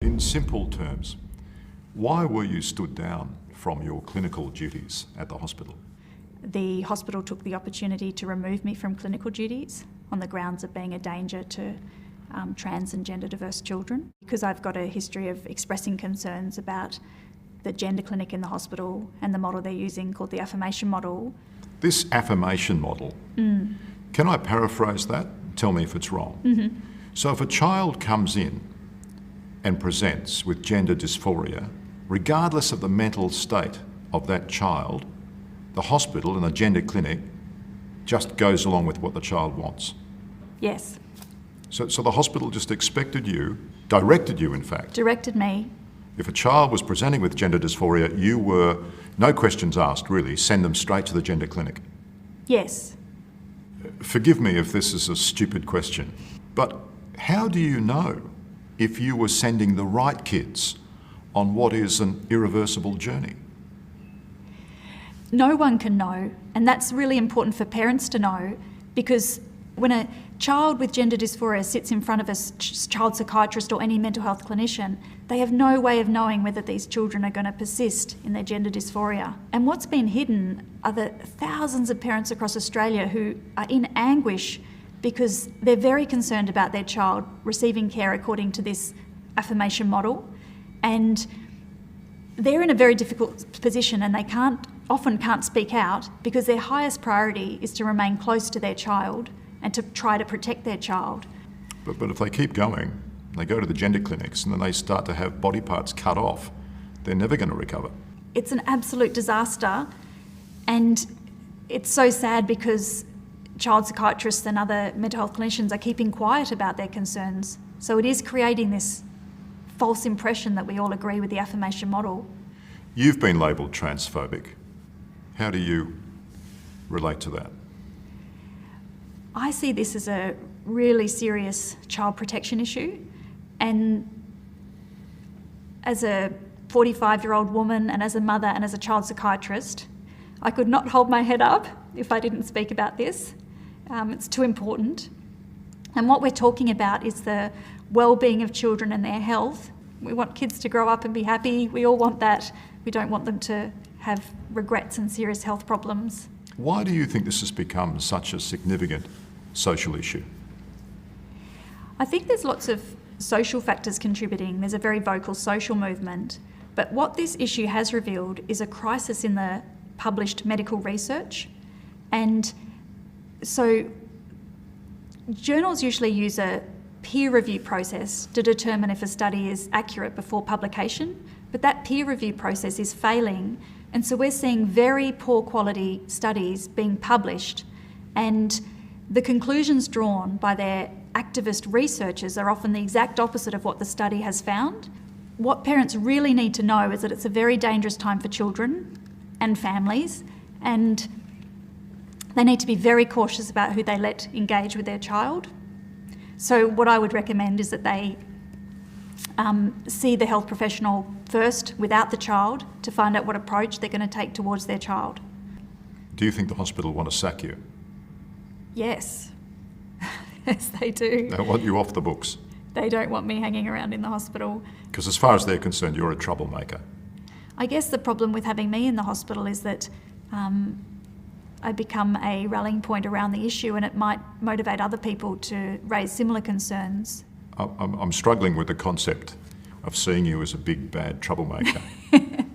In simple terms, why were you stood down from your clinical duties at the hospital? The hospital took the opportunity to remove me from clinical duties on the grounds of being a danger to trans and gender diverse children, because I've got a history of expressing concerns about the gender clinic in the hospital and the model they're using called the affirmation model. This affirmation model, can I paraphrase that? Tell me if it's wrong. Mm-hmm. So if a child comes in and presents with gender dysphoria, regardless of the mental state of that child, the hospital and the gender clinic just goes along with what the child wants. Yes. So the hospital just expected you, directed you in fact. Directed me. If a child was presenting with gender dysphoria, you were, no questions asked really, send them straight to the gender clinic. Yes. Forgive me if this is a stupid question, but how do you know if you were sending the right kids on what is an irreversible journey? No one can know, and that's really important for parents to know, because when a child with gender dysphoria sits in front of a child psychiatrist or any mental health clinician, they have no way of knowing whether these children are going to persist in their gender dysphoria. And what's been hidden are the thousands of parents across Australia who are in anguish because they're very concerned about their child receiving care according to this affirmation model, and they're in a very difficult position, and they often can't speak out because their highest priority is to remain close to their child and to try to protect their child. But if they keep going, they go to the gender clinics and then they start to have body parts cut off, they're never going to recover. It's an absolute disaster, and it's so sad because child psychiatrists and other mental health clinicians are keeping quiet about their concerns. So it is creating this false impression that we all agree with the affirmation model. You've been labelled transphobic. How do you relate to that? I see this as a really serious child protection issue, and as a 45-year-old woman and as a mother and as a child psychiatrist, I could not hold my head up if I didn't speak about this. It's too important. And what we're talking about is the well-being of children and their health. We want kids to grow up and be happy. We all want that. We don't want them to have regrets and serious health problems. Why do you think this has become such a significant social issue? I think there's lots of social factors contributing. There's a very vocal social movement. But what this issue has revealed is a crisis in the published medical research. And so journals usually use a peer review process to determine if a study is accurate before publication, but that peer review process is failing. And so we're seeing very poor quality studies being published, and the conclusions drawn by their activist researchers are often the exact opposite of what the study has found. What parents really need to know is that it's a very dangerous time for children and families, and they need to be very cautious about who they let engage with their child. So what I would recommend is that they see the health professional first without the child to find out what approach they're going to take towards their child. Do you think the hospital want to sack you? Yes. Yes, they do. They want you off the books? They don't want me hanging around in the hospital. Because as far as they're concerned, you're a troublemaker. I guess the problem with having me in the hospital is that I become a rallying point around the issue, and it might motivate other people to raise similar concerns. I'm struggling with the concept of seeing you as a big, bad troublemaker.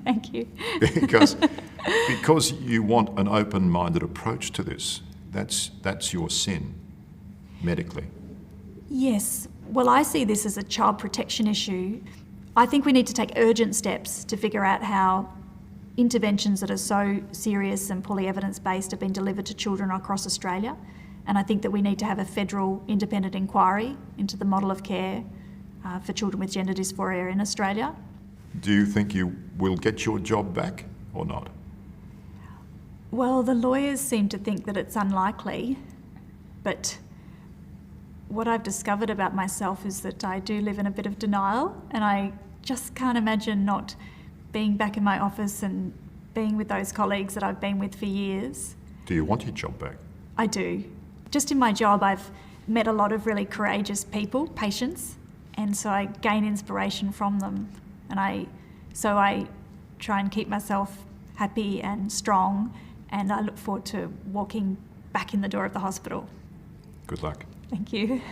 Thank you. because you want an open-minded approach to this. That's your sin, medically. Yes. Well, I see this as a child protection issue. I think we need to take urgent steps to figure out how interventions that are so serious and poorly evidence-based have been delivered to children across Australia. And I think that we need to have a federal independent inquiry into the model of care for children with gender dysphoria in Australia. Do you think you will get your job back or not? Well, the lawyers seem to think that it's unlikely, but what I've discovered about myself is that I do live in a bit of denial, and I just can't imagine not being back in my office and being with those colleagues that I've been with for years. Do you want your job back? I do. Just in my job, I've met a lot of really courageous people, patients, and so I gain inspiration from them, and I try and keep myself happy and strong, and I look forward to walking back in the door of the hospital. Good luck. Thank you.